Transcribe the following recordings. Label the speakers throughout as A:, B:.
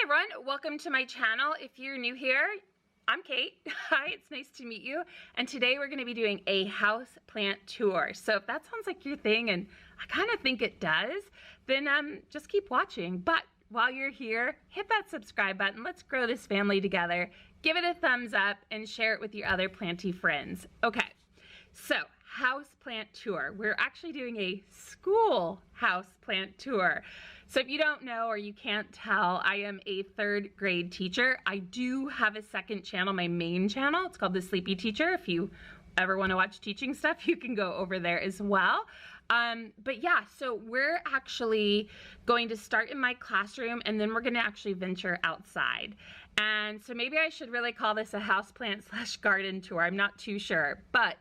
A: Hey everyone, welcome to my channel. If you're new here, I'm Kate. Hi, it's nice to meet you. And today we're gonna be doing a house plant tour. So if that sounds like your thing, and I kind of think it does, then just keep watching. But while you're here, hit that subscribe button. Let's grow this family together. Give it a thumbs up and share it with your other planty friends. Okay, so house plant tour. We're actually doing a school house plant tour. So if you don't know or you can't tell, I am a 3rd grade teacher. I do have a second channel, my main channel. It's called The Sleepy Teacher. If you ever want to watch teaching stuff, you can go over there as well. But yeah, so we're actually going to start in my classroom and then we're going to actually venture outside. And so maybe I should really call this a houseplant / garden tour. I'm not too sure. But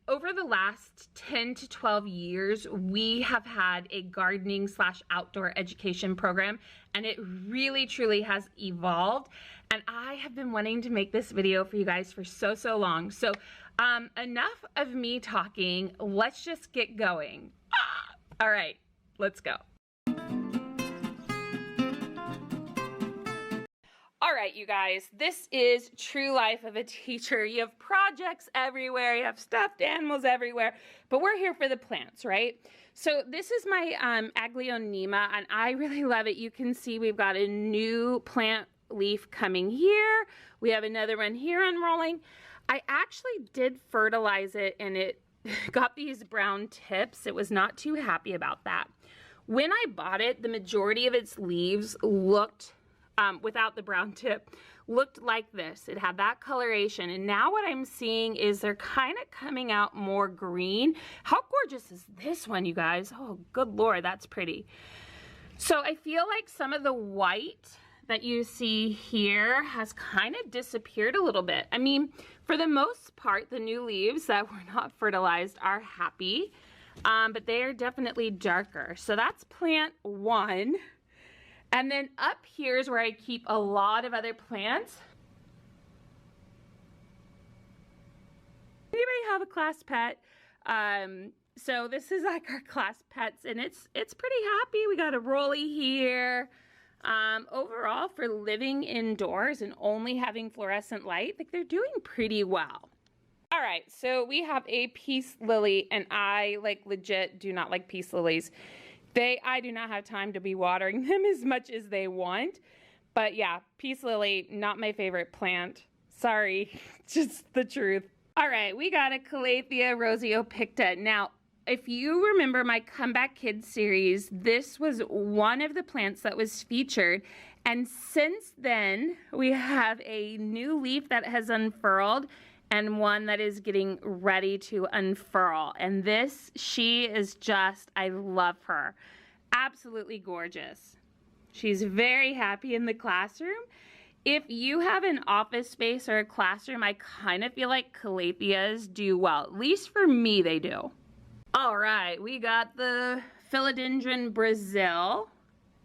A: over the last 10 to 12 years, we have had a gardening / outdoor education program, and it really truly has evolved. And I have been wanting to make this video for you guys for so long. So enough of me talking. Let's just get going. All right, let's go. All right, you guys, this is true life of a teacher. You have projects everywhere, you have stuffed animals everywhere, but we're here for the plants, right? So this is my Aglaonema, and I really love it. You can see we've got a new plant leaf coming here. We have another one here unrolling. I actually did fertilize it, and it got these brown tips. It was not too happy about that. When I bought it, the majority of its leaves looked without the brown tip, looked like this. It had that coloration, and now what I'm seeing is they're kind of coming out more green. How gorgeous is this one, you guys? Oh, good Lord, that's pretty. So I feel like some of the white that you see here has kind of disappeared a little bit. I mean, for the most part, the new leaves that were not fertilized are happy, but they are definitely darker. So that's plant 1. And then up here is where I keep a lot of other plants. Anybody have a class pet? So this is like our class pets, and it's pretty happy. We got a rolly here. Overall, for living indoors and only having fluorescent light, like they're doing pretty well. All right, so we have a peace lily, and I like legit do not like peace lilies. I do not have time to be watering them as much as they want. But yeah, peace lily, not my favorite plant. Sorry, just the truth. All right, we got a Calathea roseo-picta. Now, if you remember my Comeback Kids series, this was one of the plants that was featured. And since then, we have a new leaf that has unfurled and one that is getting ready to unfurl. And this, she is just, I love her. Absolutely gorgeous. She's very happy in the classroom. If you have an office space or a classroom, I kind of feel like Calatheas do well. At least for me, they do. All right, we got the Philodendron Brazil.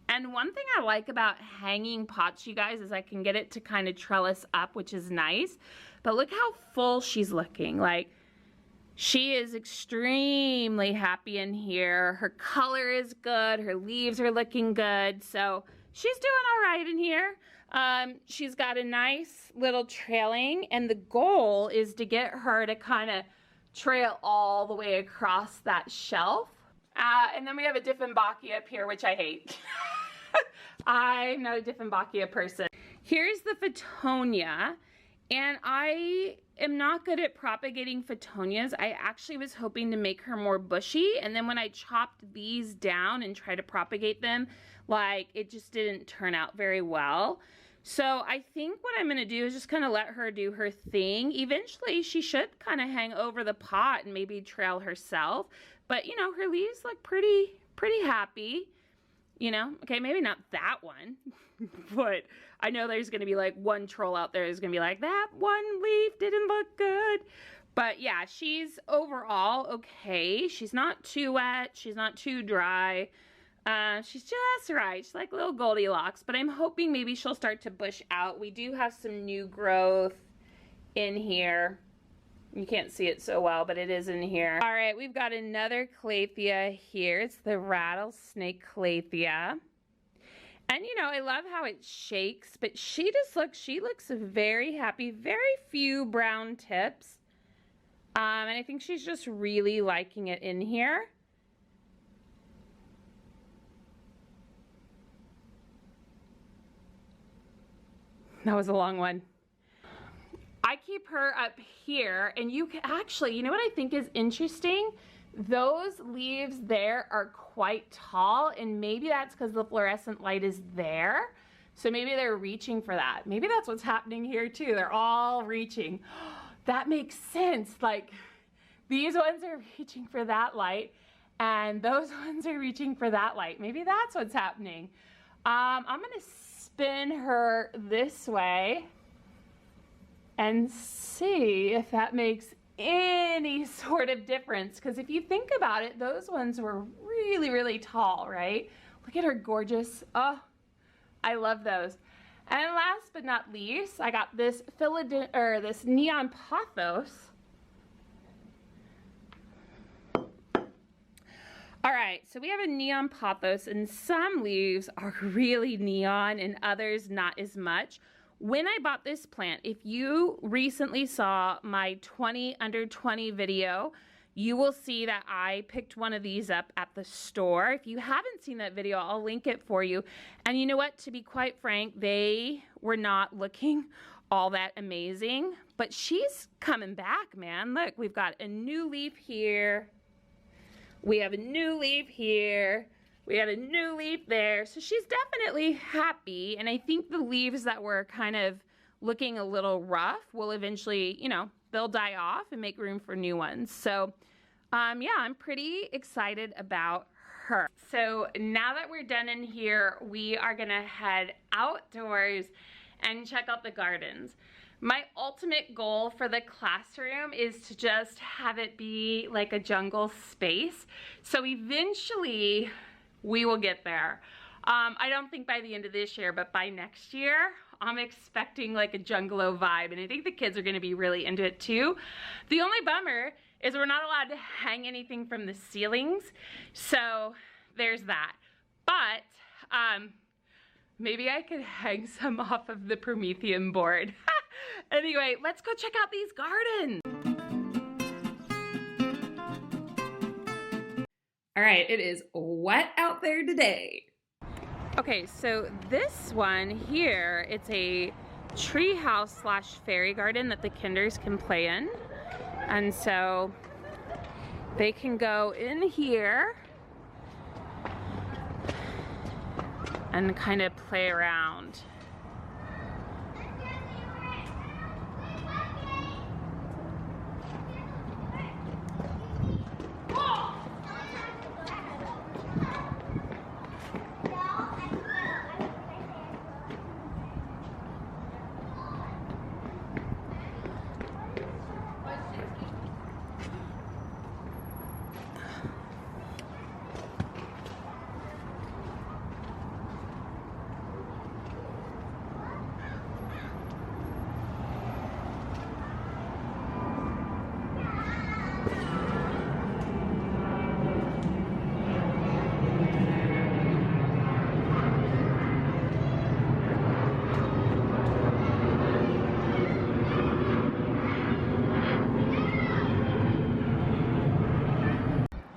A: And one thing I like about hanging pots, you guys, is I can get it to kind of trellis up, which is nice. But look how full she's looking. Like, she is extremely happy in here. Her color is good. Her leaves are looking good. So she's doing all right in here. She's got a nice little trailing, and the goal is to get her to kind of trail all the way across that shelf. And then we have a Dieffenbachia up here, which I hate. I'm not a Dieffenbachia person. Here's the Photonia. And I am not good at propagating Photonias. I actually was hoping to make her more bushy, and then when I chopped these down and tried to propagate them, like, it just didn't turn out very well. So I think what I'm gonna do is just kind of let her do her thing. Eventually she should kind of hang over the pot and maybe trail herself. But you know, her leaves look pretty happy. You know, okay, maybe not that one, but I know there's going to be like one troll out there who's going to be like, that one leaf didn't look good. But yeah, she's overall okay. She's not too wet. She's not too dry. She's just right. She's like little Goldilocks, but I'm hoping maybe she'll start to bush out. We do have some new growth in here. You can't see it so well, but it is in here. All right, we've got another Calathea here. It's the rattlesnake Calathea. And you know, I love how it shakes, but she looks very happy. Very few brown tips. And I think she's just really liking it in here. That was a long one. I keep her up here, and you can actually, you know what I think is interesting? Those leaves there are quite tall, and maybe that's because the fluorescent light is there. So maybe they're reaching for that. Maybe that's what's happening here too. They're all reaching. That makes sense. Like these ones are reaching for that light, and those ones are reaching for that light. Maybe that's what's happening. I'm gonna spin her this way and see if that makes any sort of difference. Because if you think about it, those ones were really, really tall, right? Look at her gorgeous. Oh, I love those. And last but not least, I got this this neon pothos. All right, so we have a neon pothos, and some leaves are really neon and others not as much. When I bought this plant, if you recently saw my 20 under 20 video, you will see that I picked one of these up at the store. If you haven't seen that video, I'll link it for you. And you know what? To be quite frank, they were not looking all that amazing, but she's coming back, man. Look, we've got a new leaf here. We have a new leaf here. We had a new leaf there. So she's definitely happy. And I think the leaves that were kind of looking a little rough will eventually, you know, they'll die off and make room for new ones. So yeah, I'm pretty excited about her. So now that we're done in here, we are gonna head outdoors and check out the gardens. My ultimate goal for the classroom is to just have it be like a jungle space. So eventually, we will get there. I don't think by the end of this year, but by next year, I'm expecting like a jungalo vibe, and I think the kids are gonna be really into it too. The only bummer is we're not allowed to hang anything from the ceilings, so there's that. But maybe I could hang some off of the Promethean board. Anyway, let's go check out these gardens. All right, it is wet out there today. Okay, so this one here, it's a tree house / fairy garden that the kinders can play in. And so they can go in here and kind of play around.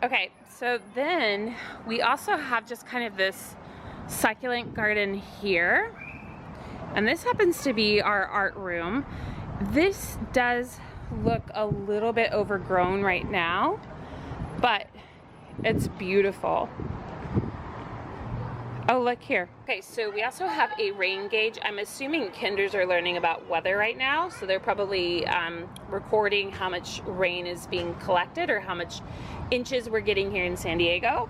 A: Okay, so then we also have just kind of this succulent garden here. And this happens to be our art room. This does look a little bit overgrown right now, but it's beautiful. Oh, look here. Okay, so we also have a rain gauge. I'm assuming kinders are learning about weather right now, so they're probably recording how much rain is being collected or how much inches we're getting here in San Diego.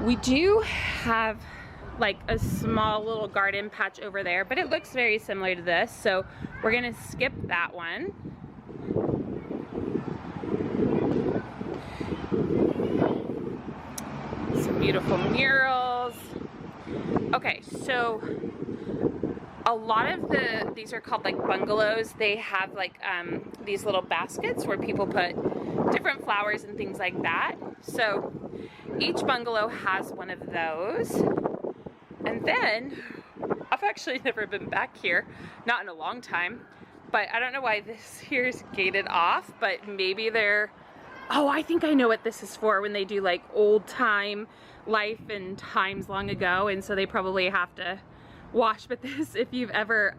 A: We do have like a small little garden patch over there, but it looks very similar to this, so we're gonna skip that one. Some beautiful murals. Okay, so a lot of these are called like bungalows. They have like these little baskets where people put different flowers and things like that. So each bungalow has one of those. And then, I've actually never been back here, not in a long time, but I don't know why this here is gated off, but maybe they're, oh, I think I know what this is for, when they do like old time life and times long ago, and so they probably have to wash. But this, if you've ever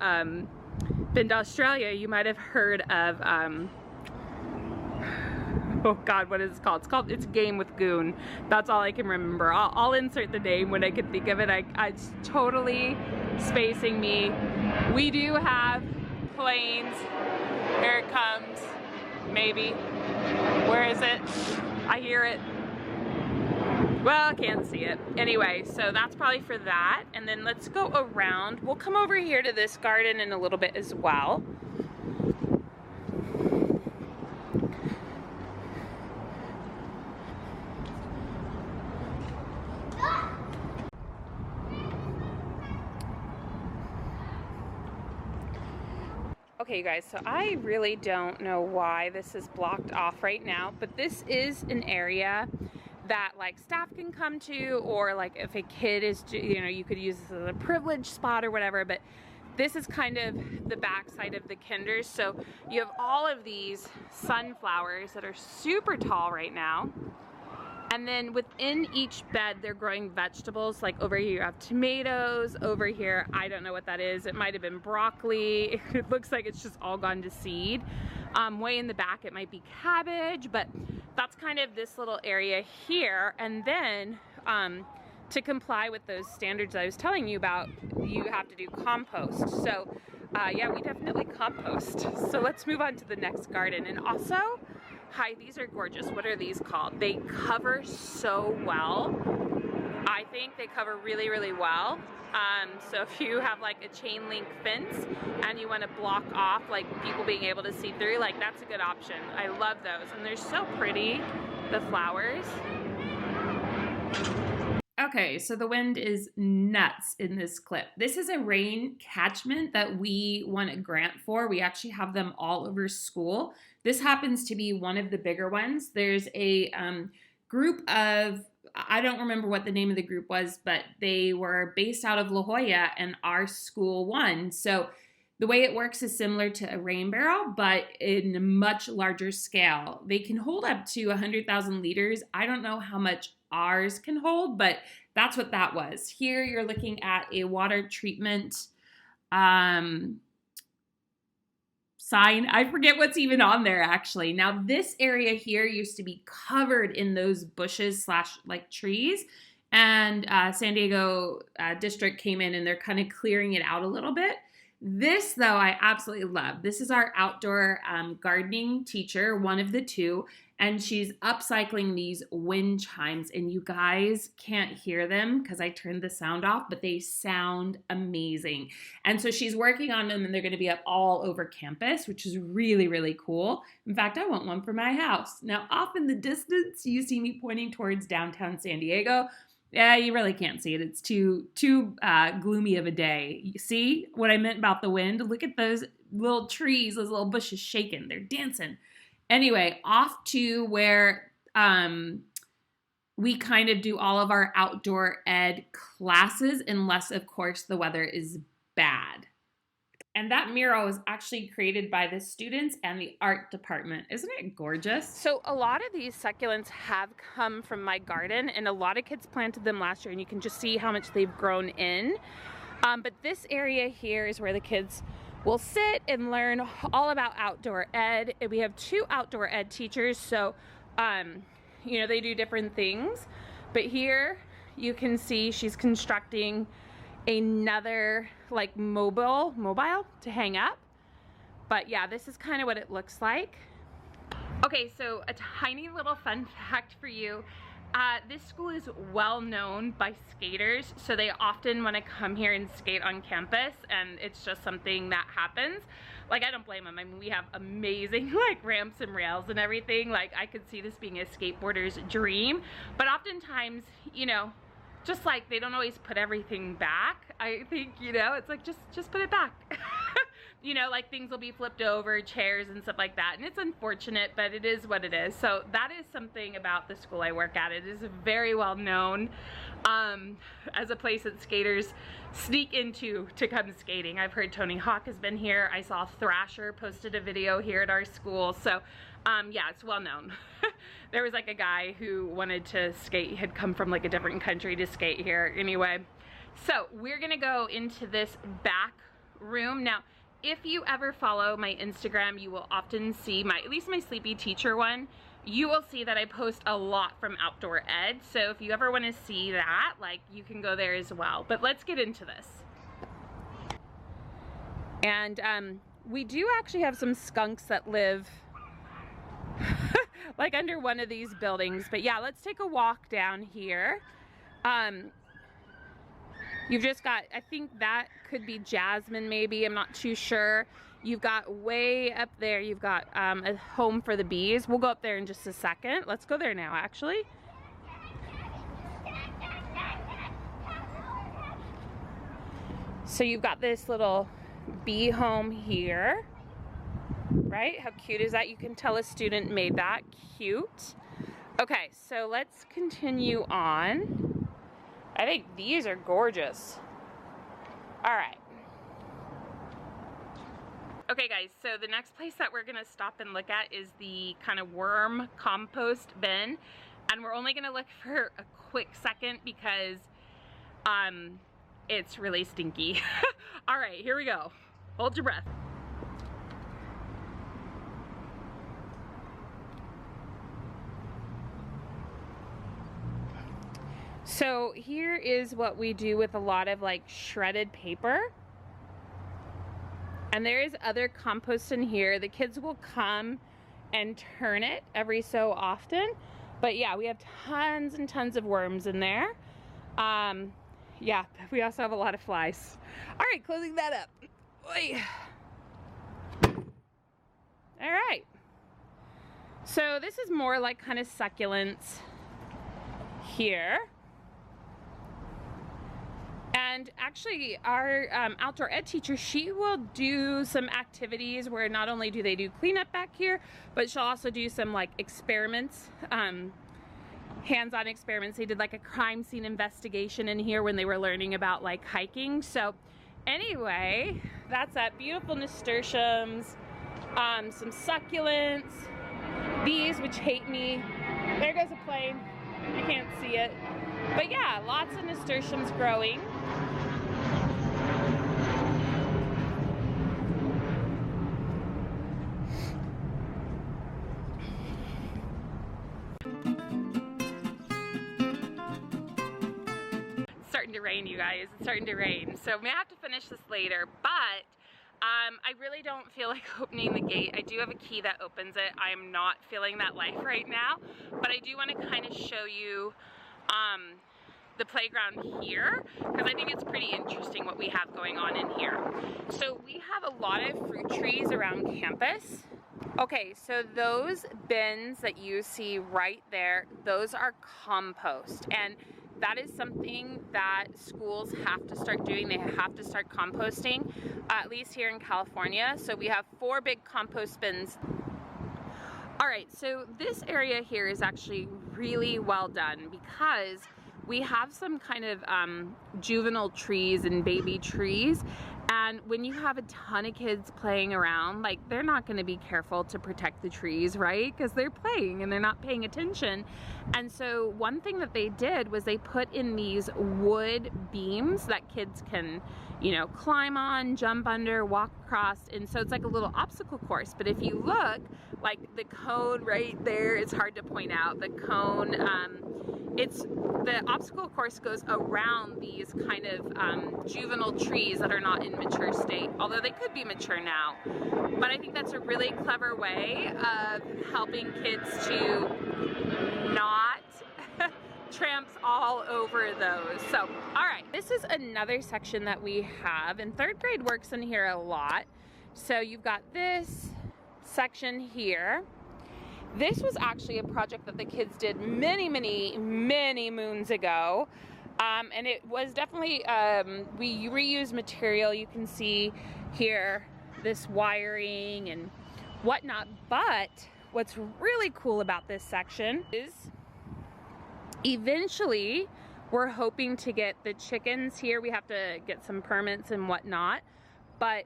A: been to Australia, you might have heard of, oh God, what is it called? It's Game with Goon. That's all I can remember. I'll insert the name when I can think of it. It's totally spacing me. We do have planes. Here it comes. Maybe. Where is it? I hear it. Well, I can't see it. Anyway, so that's probably for that. And then let's go around. We'll come over here to this garden in a little bit as well. Okay, you guys, so I really don't know why this is blocked off right now, but this is an area that like staff can come to, or like if a kid is, you know, you could use this as a privileged spot or whatever, but this is kind of the back side of the kinders. So you have all of these sunflowers that are super tall right now. And then within each bed, they're growing vegetables. Like over here you have tomatoes, over here, I don't know what that is. It might have been broccoli. It looks like it's just all gone to seed. Way in the back, it might be cabbage, but that's kind of this little area here. And then to comply with those standards I was telling you about, you have to do compost. So yeah, we definitely compost. So let's move on to the next garden. And also, hi, these are gorgeous. What are these called? They cover so well. I think they cover really, really well. So if you have like a chain link fence and you want to block off like people being able to see through, like that's a good option. I love those, and they're so pretty, the flowers. Okay, so the wind is nuts in this clip. This is a rain catchment that we won a grant for. We actually have them all over school. This happens to be one of the bigger ones. There's a group of, I don't remember what the name of the group was, but they were based out of La Jolla, and our school won. So the way it works is similar to a rain barrel, but in a much larger scale. They can hold up to 100,000 liters. I don't know how much ours can hold, but that's what that was. Here you're looking at a water treatment sign. I forget what's even on there actually. Now this area here used to be covered in those bushes / like trees, and San Diego district came in and they're kind of clearing it out a little bit. This though I absolutely love. This is our outdoor gardening teacher, one of the two, and she's upcycling these wind chimes, and you guys can't hear them because I turned the sound off, but they sound amazing. And so she's working on them, and they're going to be up all over campus, which is really, really cool. In fact, I want one for my house. Now, off in the distance, you see me pointing towards downtown San Diego. Yeah, you really can't see it. It's too gloomy of a day. You see what I meant about the wind? Look at those little trees, those little bushes shaking. They're dancing. Anyway, off to where we kind of do all of our outdoor ed classes, unless, of course, the weather is bad. And that mural was actually created by the students and the art department. Isn't it gorgeous? So a lot of these succulents have come from my garden, and a lot of kids planted them last year, and you can just see how much they've grown in. But this area here is where the kids will sit and learn all about outdoor ed. And we have 2 outdoor ed teachers, so you know, they do different things. But here you can see she's constructing another like mobile to hang up. But yeah, this is kind of what it looks like. Okay, so a tiny little fun fact for you. This school is well known by skaters, so they often want to come here and skate on campus, and it's just something that happens. Like, I don't blame them. I mean, we have amazing like ramps and rails and everything. Like, I could see this being a skateboarder's dream, but oftentimes, you know, just like they don't always put everything back. I think, you know, it's like just put it back. you know, like things will be flipped over, chairs and stuff like that. And it's unfortunate, but it is what it is. So that is something about the school I work at. It is very well known as a place that skaters sneak into to come skating. I've heard Tony Hawk has been here. I saw Thrasher posted a video here at our school. So yeah, it's well known. There was like a guy who wanted to skate. He had come from like a different country to skate here. Anyway, so we're gonna go into this back room. Now, if you ever follow my Instagram, you will often see at least my Sleepy Teacher one, you will see that I post a lot from Outdoor Ed. So if you ever want to see that, like, you can go there as well. But let's get into this. And we do actually have some skunks that live like under one of these buildings. But yeah, let's take a walk down here. You've just got, I think that could be jasmine maybe, I'm not too sure. You've got way up there, you've got a home for the bees. We'll go up there in just a second. Let's go there now, actually. So you've got this little bee home here, right? How cute is that? You can tell a student made that. Cute. Okay, so let's continue on. I think these are gorgeous. All right. Okay guys, so the next place that we're gonna stop and look at is the kind of worm compost bin. And we're only gonna look for a quick second because it's really stinky. All right, here we go. Hold your breath. So here is what we do with a lot of like shredded paper. And there is other compost in here. The kids will come and turn it every so often. But yeah, we have tons and tons of worms in there. Yeah, we also have a lot of flies. All right, closing that up. Oy. All right. So this is more like kind of succulents here. And actually our outdoor ed teacher, she will do some activities where not only do they do cleanup back here, but she'll also do some like experiments, hands-on experiments. They did like a crime scene investigation in here when they were learning about like hiking. So anyway, that's that. Beautiful nasturtiums, some succulents, these which hate me. There goes a plane, you can't see it. But yeah, lots of nasturtiums growing. It's starting to rain, you guys. It's starting to rain. So we may have to finish this later, but I really don't feel like opening the gate. I do have a key that opens it. I'm not feeling that life right now, but I do want to kind of show you the playground here, because I think it's pretty interesting what we have going on in here. So we have a lot of fruit trees around campus. Okay, so those bins that you see right there, those are compost, and that is something that schools have to start doing. They have to start composting, at least here in California. So we have 4 big compost bins. All right, so this area here is actually really well done because we have some kind of juvenile trees and baby trees, and when you have a ton of kids playing around, like, they're not going to be careful to protect the trees, right? Because they're playing and they're not paying attention. And so one thing that they did was they put in these wood beams that kids can, you know, climb on, jump under, walk across, and so it's like a little obstacle course. But if you look, like the cone right there, it's hard to point out, the cone, the obstacle course goes around these kind of juvenile trees that are not in mature state, although they could be mature now. But I think that's a really clever way of helping kids to not tramps all over those. So, all right, this is another section that we have, and 3rd grade works in here a lot. So you've got this section here. This was actually a project that the kids did many moons ago. And it was definitely, we reused material. You can see here this wiring and whatnot. But what's really cool about this section is eventually we're hoping to get the chickens here. We have to get some permits and whatnot, but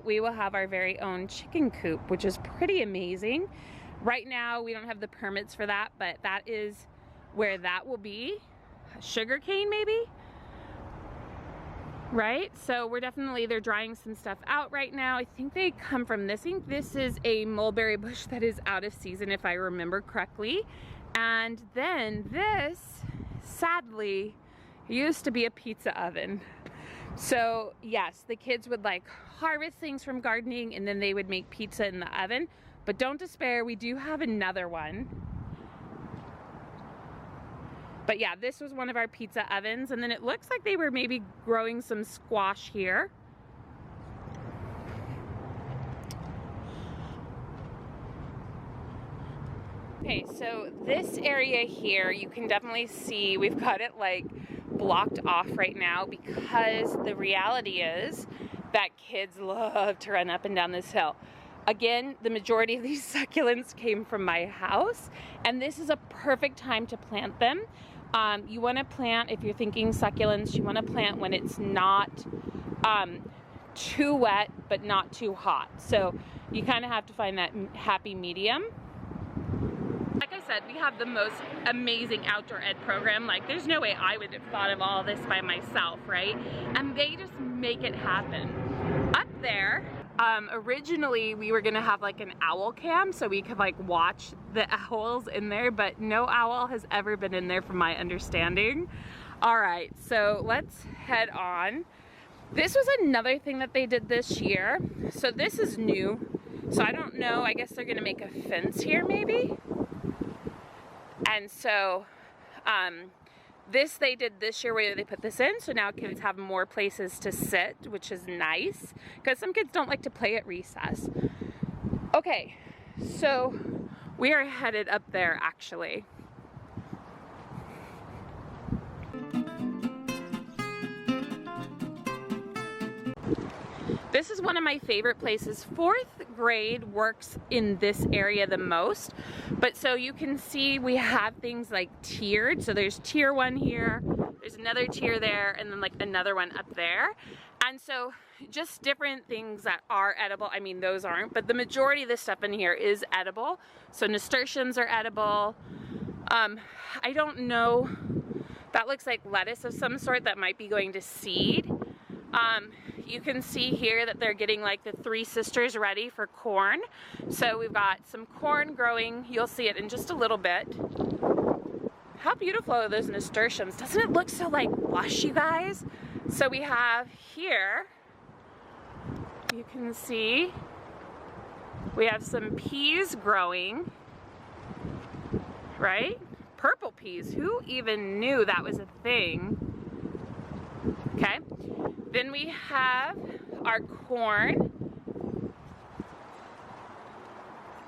A: we will have our very own chicken coop, which is pretty amazing. Right now we don't have the permits for that, but that is where that will be. Sugarcane maybe? Right? So we're definitely, they're drying some stuff out right now. I think they come from this. I think this is a mulberry bush that is out of season, if I remember correctly. And then this, sadly, used to be a pizza oven. So yes, the kids would like harvest things from gardening and then they would make pizza in the oven. But don't despair, we do have another one. But yeah, this was one of our pizza ovens, and then it looks like they were maybe growing some squash here. Okay, so this area here, you can definitely see we've got it like blocked off right now because the reality is that kids love to run up and down this hill. Again, the majority of these succulents came from my house, and this is a perfect time to plant them. You want to plant, if you're thinking succulents, you want to plant when it's not too wet but not too hot. So you kind of have to find that happy medium. Like I said, we have the most amazing outdoor ed program. Like, there's no way I would have thought of all this by myself, right? And they just make it happen. Up there, originally we were gonna have like an owl cam so we could like watch the owls in there, but no owl has ever been in there from my understanding. All right, so let's head on. This was another thing that they did this year. So this is new. So I don't know, I guess they're gonna make a fence here maybe. And so this they did this year where they put this in, so now kids have more places to sit, which is nice because some kids don't like to play at recess. Okay, so we are headed up there actually. This is one of my favorite places. 4th grade works in this area the most, but so you can see we have things like tiered. So there's tier 1 here, there's another tier there, and then like another one up there. And so just different things that are edible. I mean, those aren't, but the majority of this stuff in here is edible. So nasturtiums are edible. I don't know, that looks like lettuce of some sort that might be going to seed. You can see here that they're getting like the 3 sisters ready for corn. So we've got some corn growing. You'll see it in just a little bit. How beautiful are those nasturtiums? Doesn't it look so like lush, you guys? So we have here, you can see, we have some peas growing, right? Purple peas, who even knew that was a thing? Okay. Then we have our corn,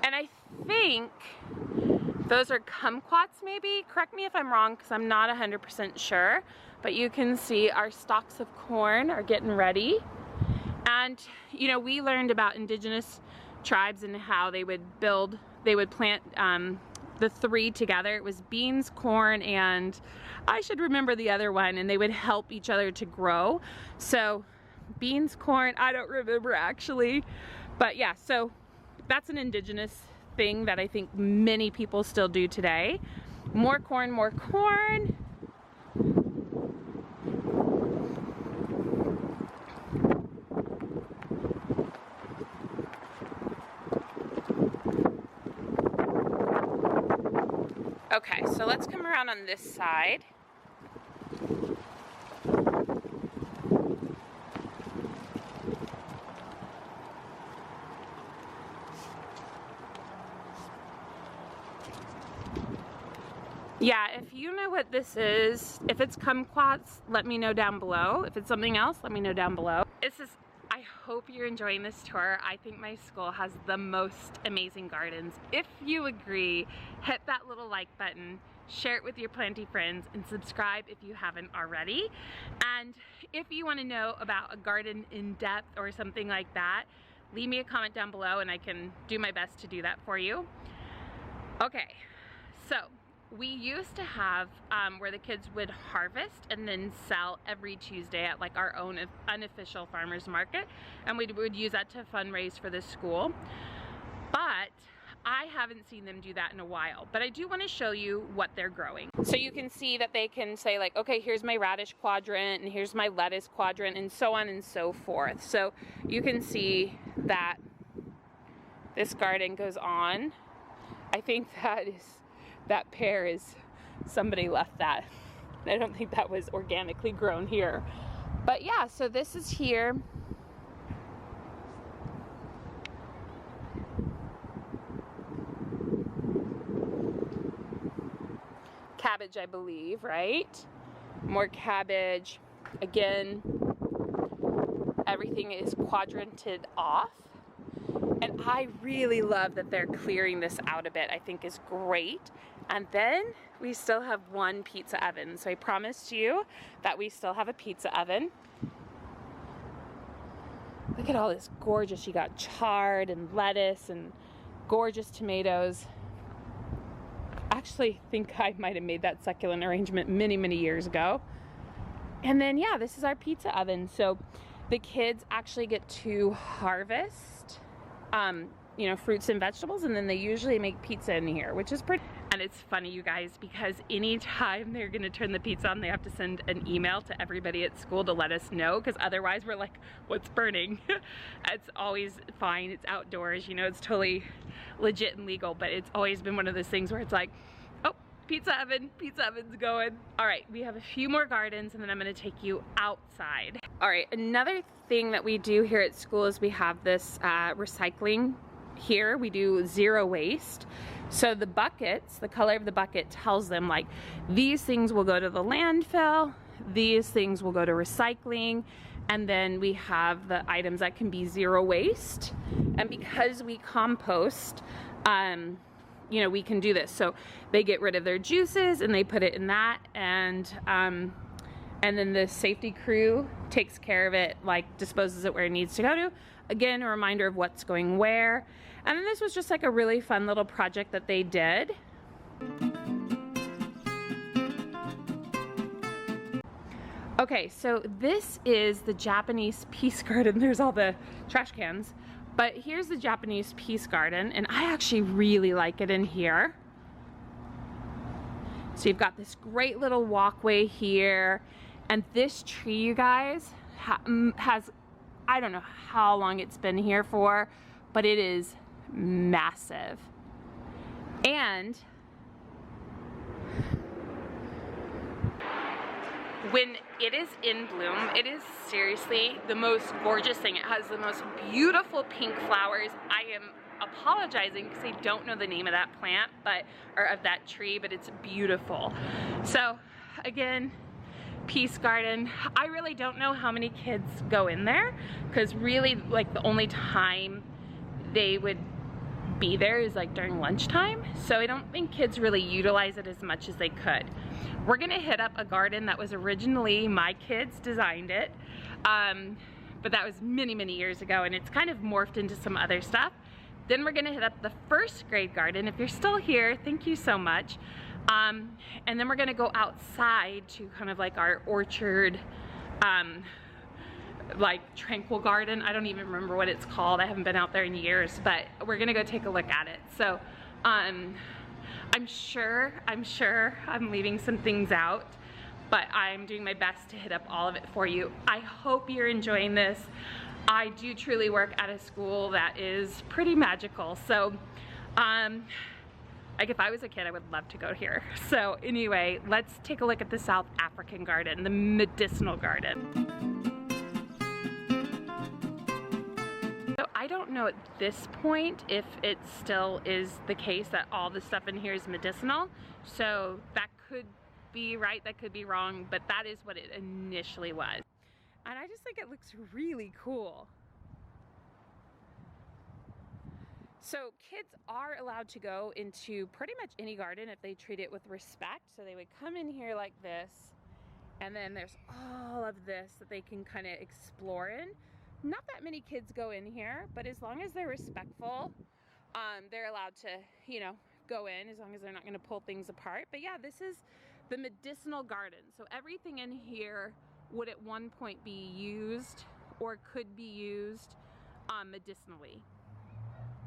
A: and I think those are kumquats maybe, correct me if I'm wrong because I'm not 100% sure, but you can see our stalks of corn are getting ready. And you know, we learned about indigenous tribes and how they would plant the 3 together. It was beans, corn, and I should remember the other one, and they would help each other to grow. So beans, corn, I don't remember actually, but yeah, so that's an indigenous thing that I think many people still do today. More corn, more corn. Okay, so let's come around on this side. Yeah, if you know what this is, if it's kumquats, let me know down below. If it's something else, let me know down below. I hope you're enjoying this tour. I think my school has the most amazing gardens. If you agree, hit that little like button, share it with your planty friends, and subscribe if you haven't already. And if you want to know about a garden in depth or something like that, leave me a comment down below and I can do my best to do that for you. Okay, so we used to have where the kids would harvest and then sell every Tuesday at like our own unofficial farmers market, and we would use that to fundraise for the school. But I haven't seen them do that in a while, but I do want to show you what they're growing. So you can see that they can say like, okay, here's my radish quadrant and here's my lettuce quadrant and so on and so forth. So you can see that this garden goes on. I think that pear is, somebody left that. I don't think that was organically grown here. But yeah, so this is here. Cabbage, I believe, right? More cabbage. Again, everything is quadranted off. And I really love that they're clearing this out a bit. I think is great. And then we still have one pizza oven. So I promised you that we still have a pizza oven. Look at all this gorgeous. You got chard and lettuce and gorgeous tomatoes. Actually think I might have made that succulent arrangement many, many years ago. And then yeah, this is our pizza oven. So the kids actually get to harvest you know, fruits and vegetables, and then they usually make pizza in here, which is pretty. And it's funny, you guys, because anytime they're gonna turn the pizza on, they have to send an email to everybody at school to let us know, because otherwise we're like, what's burning? It's always fine, it's outdoors, you know, it's totally legit and legal, but it's always been one of those things where it's like, oh, pizza oven's going. All right, we have a few more gardens and then I'm gonna take you outside. All right, another thing that we do here at school is we have this recycling here. We do zero waste. So the buckets, the color of the bucket tells them like, these things will go to the landfill, these things will go to recycling, and then we have the items that can be zero waste. And because we compost, you know, we can do this. So they get rid of their juices and they put it in that, and then the safety crew takes care of it, like disposes it where it needs to go to. Again, a reminder of what's going where. And then this was just like a really fun little project that they did. Okay, so this is the Japanese peace garden. There's all the trash cans, but here's the Japanese peace garden, and I actually really like it in here. So you've got this great little walkway here, and this tree, you guys, has, I don't know how long it's been here for, but it is massive. And when it is in bloom, it is seriously the most gorgeous thing. It has the most beautiful pink flowers. I am apologizing because I don't know the name of that plant, or of that tree, but it's beautiful. So again, peace garden. I really don't know how many kids go in there, because really like the only time they would be there is like during lunchtime. So I don't think kids really utilize it as much as they could. We're gonna hit up a garden that was originally my kids designed it, but that was many, many years ago, and it's kind of morphed into some other stuff. Then we're gonna hit up the first grade garden. If you're still here, thank you so much. And then we're gonna go outside to kind of like our orchard, like tranquil garden. I don't even remember what it's called. I haven't been out there in years, but we're gonna go take a look at it. So I'm sure I'm leaving some things out, but I'm doing my best to hit up all of it for you. I hope you're enjoying this. I do truly work at a school that is pretty magical. So like if I was a kid, I would love to go here. So anyway, let's take a look at the South African garden, the Medicinal Garden. So I don't know at this point if it still is the case that all the stuff in here is medicinal. So that could be right, that could be wrong, but that is what it initially was. And I just think it looks really cool. So kids are allowed to go into pretty much any garden if they treat it with respect. So they would come in here like this, and then there's all of this that they can kind of explore in. not that many kids go in here, but as long as they're respectful, they're allowed to, you know, go in as long as they're not going to pull things apart. But yeah, this is the medicinal garden. So everything in here would at one point be used or could be used medicinally,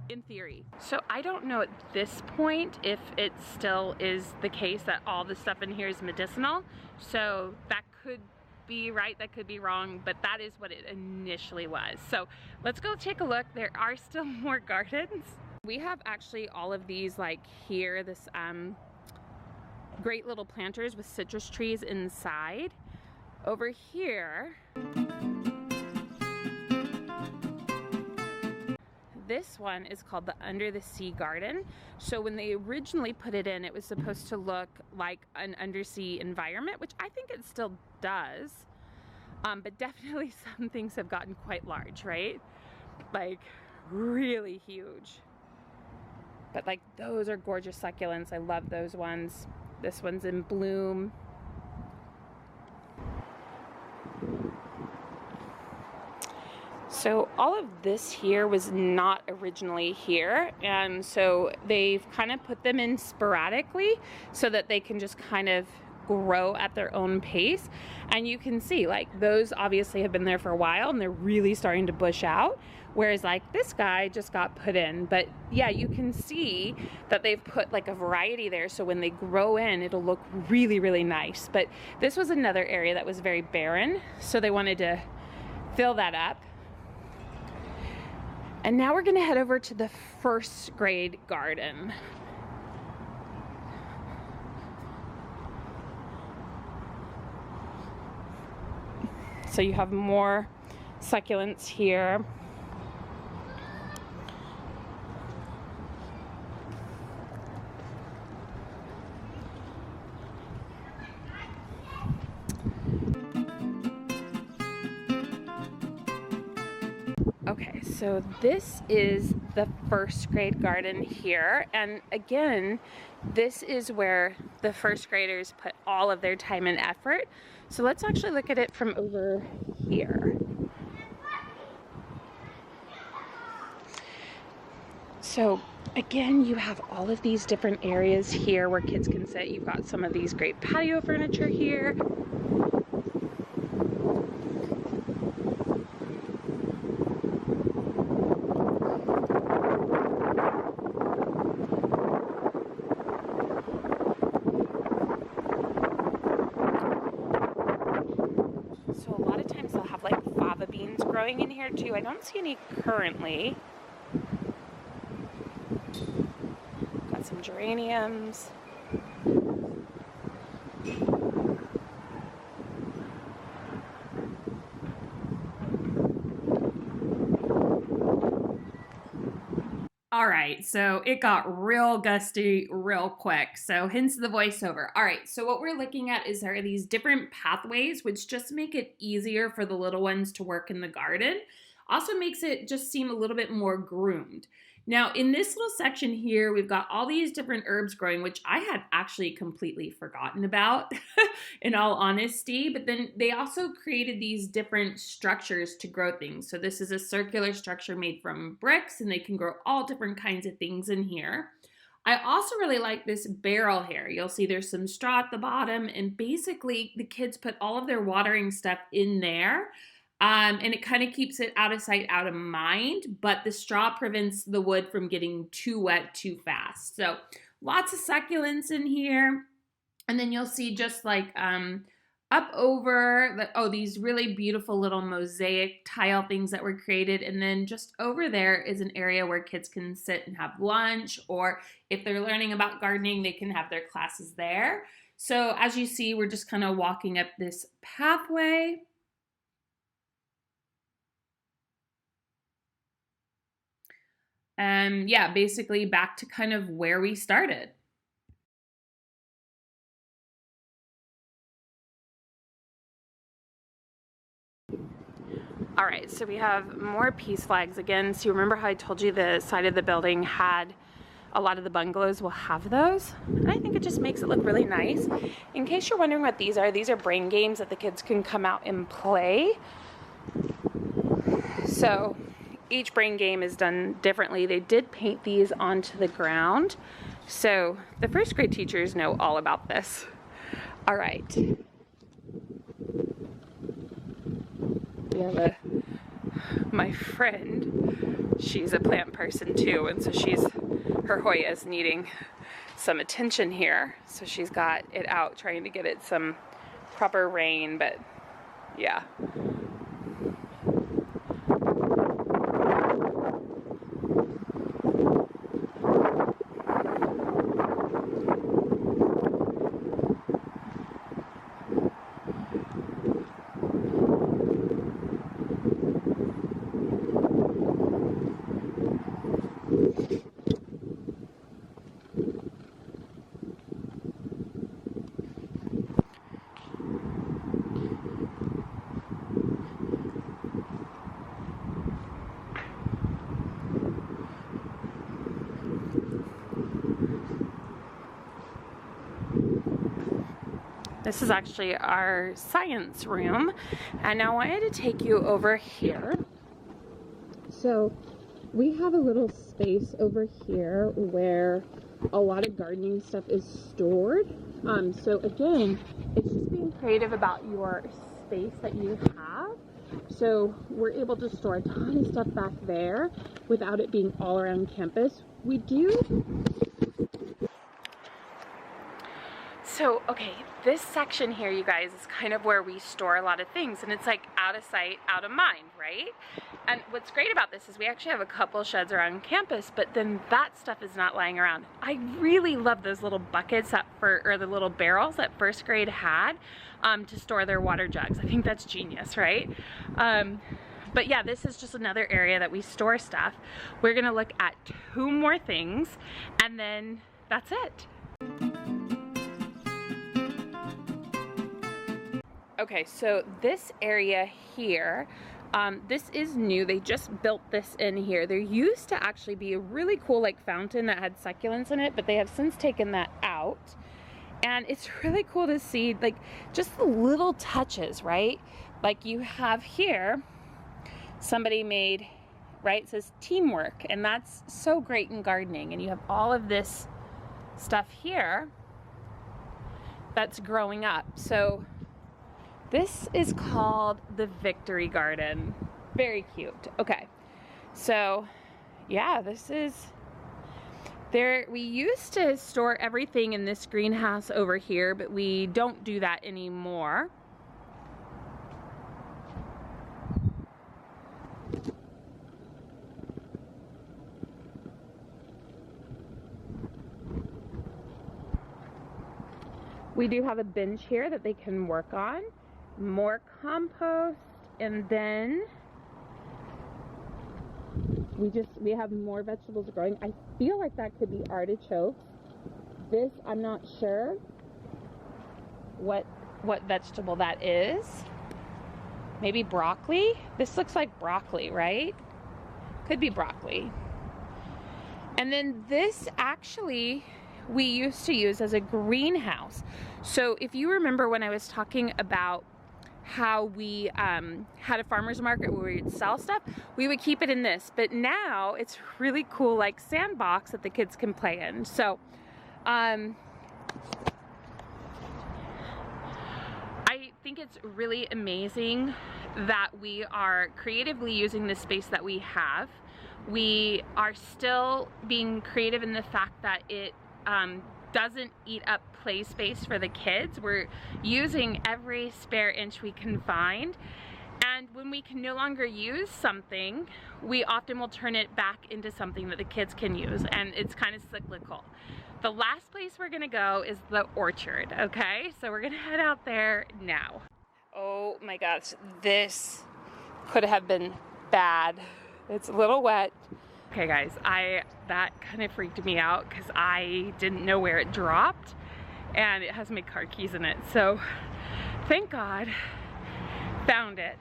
A: in theory. So I don't know at this point if it still is the case that all the stuff in here is medicinal. So that could be right, that could be wrong, but that is what it initially was. So let's go take a look. There are still more gardens. We have actually all of these, like here, this great little planters with citrus trees inside. Over here, this one is called the Under the Sea Garden. So when they originally put it in, it was supposed to look like an undersea environment, which I think it still does. But definitely some things have gotten quite large, right? Like really huge. But like those are gorgeous succulents. I love those ones. This one's in bloom. So all of this here was not originally here, and so they've kind of put them in sporadically so that they can just kind of grow at their own pace. And you can see like those obviously have been there for a while and they're really starting to bush out, whereas like this guy just got put in. But yeah, you can see that they've put like a variety there, so when they grow in it'll look really, really nice. But this was another area that was very barren, so they wanted to fill that up. And now we're gonna head over to the first grade garden. So you have more succulents here. Okay, so this is the first grade garden here, and again, this is where the first graders put all of their time and effort. So let's actually look at it from over here. So again, you have all of these different areas here where kids can sit. You've got some of these great patio furniture here. Growing in here too. I don't see any currently. Got some geraniums. All right, so it got real gusty real quick, so hence the voiceover. All right, so what we're looking at is there are these different pathways which just make it easier for the little ones to work in the garden. Also makes it just seem a little bit more groomed. Now in this little section here, we've got all these different herbs growing, which I had actually completely forgotten about in all honesty, but then they also created these different structures to grow things. So this is a circular structure made from bricks, and they can grow all different kinds of things in here. I also really like this barrel here. You'll see there's some straw at the bottom, and basically the kids put all of their watering stuff in there. And it kind of keeps it out of sight, out of mind, but the straw prevents the wood from getting too wet too fast. So lots of succulents in here. And then you'll see just like up over, these really beautiful little mosaic tile things that were created. And then just over there is an area where kids can sit and have lunch, or if they're learning about gardening, they can have their classes there. So as you see, we're just kind of walking up this pathway. And yeah, basically back to kind of where we started. All right, so we have more peace flags again. So you remember how I told you the side of the building had a lot of the bungalows will have those? And I think it just makes it look really nice. In case you're wondering what these are brain games that the kids can come out and play. So each brain game is done differently. They did paint these onto the ground. So the first grade teachers know all about this. All right. We have my friend, she's a plant person too, and so her Hoya is needing some attention here. So she's got it out trying to get it some proper rain, but yeah. This is actually our science room, and now I wanted to take you over here. So we have a little space over here where a lot of gardening stuff is stored. So again, it's just being creative about your space that you have. So we're able to store a ton of stuff back there without it being all around campus. We do. So, okay, this section here, you guys, is kind of where we store a lot of things, and it's like out of sight, out of mind, right? And what's great about this is we actually have a couple sheds around campus, but then that stuff is not lying around. I really love those little buckets or the little barrels that first grade had to store their water jugs. I think that's genius, right? But yeah, this is just another area that we store stuff. We're gonna look at 2 more things, and then that's it. Okay, so this area here, this is new. They just built this in here. There used to actually be a really cool like fountain that had succulents in it, but they have since taken that out. And it's really cool to see like just the little touches, right? Like you have here, somebody made, right? It says teamwork, and that's so great in gardening. And you have all of this stuff here that's growing up. So this is called the Victory Garden. Very cute. Okay, so yeah, this is there. We used to store everything in this greenhouse over here, but we don't do that anymore. We do have a bench here that they can work on. More compost, and then we have more vegetables growing. I feel like that could be artichokes. This, I'm not sure what vegetable that is. Maybe broccoli? This looks like broccoli, right? Could be broccoli. And then this actually we used to use as a greenhouse. So if you remember when I was talking about how we had a farmer's market where we would sell stuff, we would keep it in this, but now it's really cool like sandbox that the kids can play in. So I think it's really amazing that we are creatively using the space that we have. We are still being creative in the fact that it doesn't eat up play space for the kids. We're using every spare inch we can find, and when we can no longer use something, we often will turn it back into something that the kids can use, and it's kind of cyclical. The last place we're gonna go is the orchard, okay? So we're gonna head out there now. Oh my gosh, this could have been bad. It's a little wet. Okay guys, that kind of freaked me out because I didn't know where it dropped, and it has my car keys in it. So thank God, found it.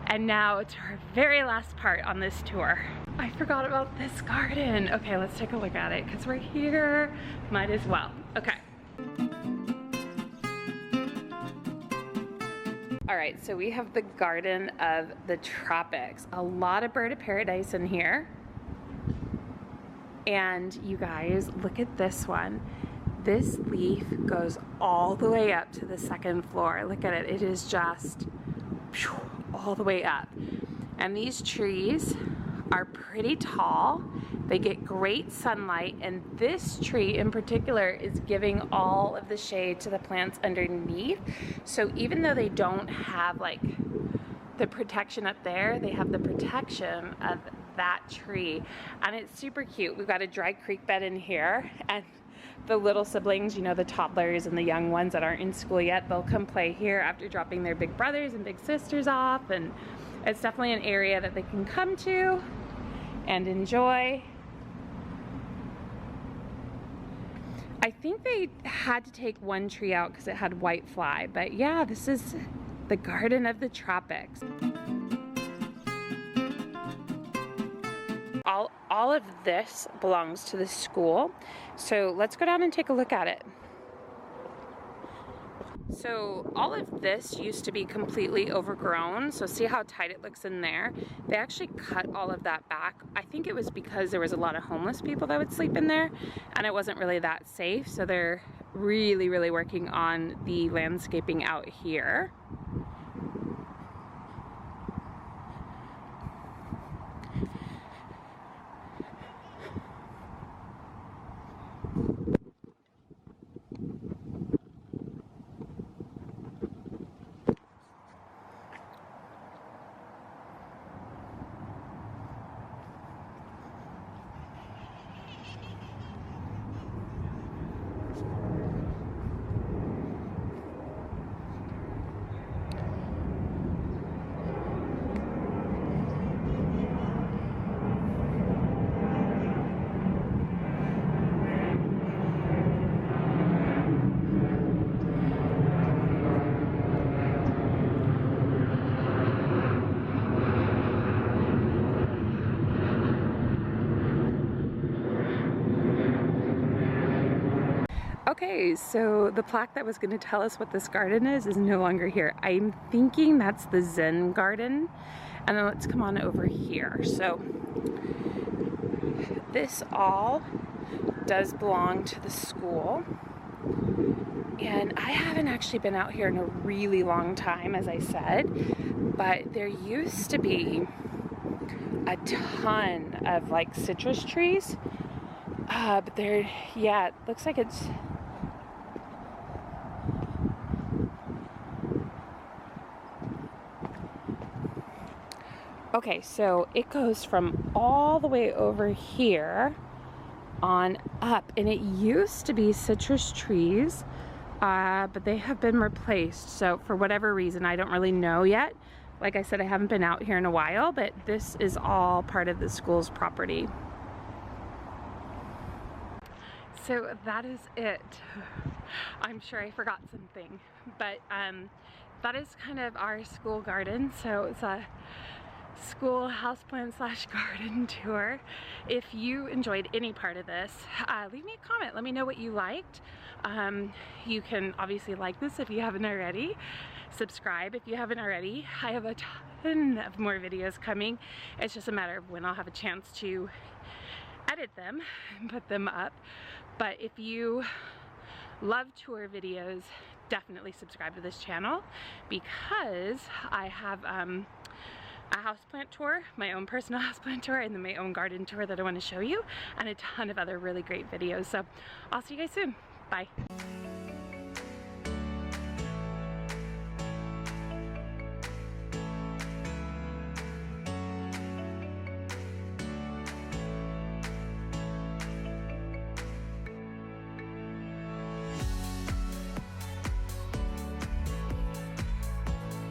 A: And now to our very last part on this tour. I forgot about this garden. Okay, let's take a look at it because we're here, might as well. Okay. All All right, so we have the Garden of the Tropics. A lot of bird of paradise in here. And you guys, look at this one. This leaf goes all the way up to the second floor. Look at it, it is just all the way up. And these trees are pretty tall. They get great sunlight, and this tree in particular is giving all of the shade to the plants underneath. So even though they don't have like the protection up there, they have the protection of that tree, and it's super cute. We've got a dry creek bed in here, and the little siblings, you know, the toddlers and the young ones that aren't in school yet, they'll come play here after dropping their big brothers and big sisters off, and it's definitely an area that they can come to and enjoy. I think they had to take one tree out because it had white fly, but yeah, this is the Garden of the Tropics. All of this belongs to the school, so let's go down and take a look at it. So all of this used to be completely overgrown, so see how tight it looks in there? They actually cut all of that back. I think it was because there was a lot of homeless people that would sleep in there, and it wasn't really that safe, so they're really working on the landscaping out here. Okay, so the plaque that was going to tell us what this garden is no longer here. I'm thinking that's the Zen garden. And then let's come on over here. So this all does belong to the school. And I haven't actually been out here in a really long time, as I said, but there used to be a ton of like citrus trees. But there, yeah, it looks like it's okay, so it goes from all the way over here on up, and it used to be citrus trees, but they have been replaced. So for whatever reason, I don't really know yet. Like I said, I haven't been out here in a while, but this is all part of the school's property. So that is it. I'm sure I forgot something, but that is kind of our school garden. So it's a school houseplant / garden tour. If you enjoyed any part of this, leave me a comment. Let me know what you liked. You can obviously like this if you haven't already. Subscribe if you haven't already. I have a ton of more videos coming. It's just a matter of when I'll have a chance to edit them and put them up. But if you love tour videos, definitely subscribe to this channel, because I have a houseplant tour, my own personal houseplant tour, and then my own garden tour that I want to show you, and a ton of other really great videos. So I'll see you guys soon. Bye.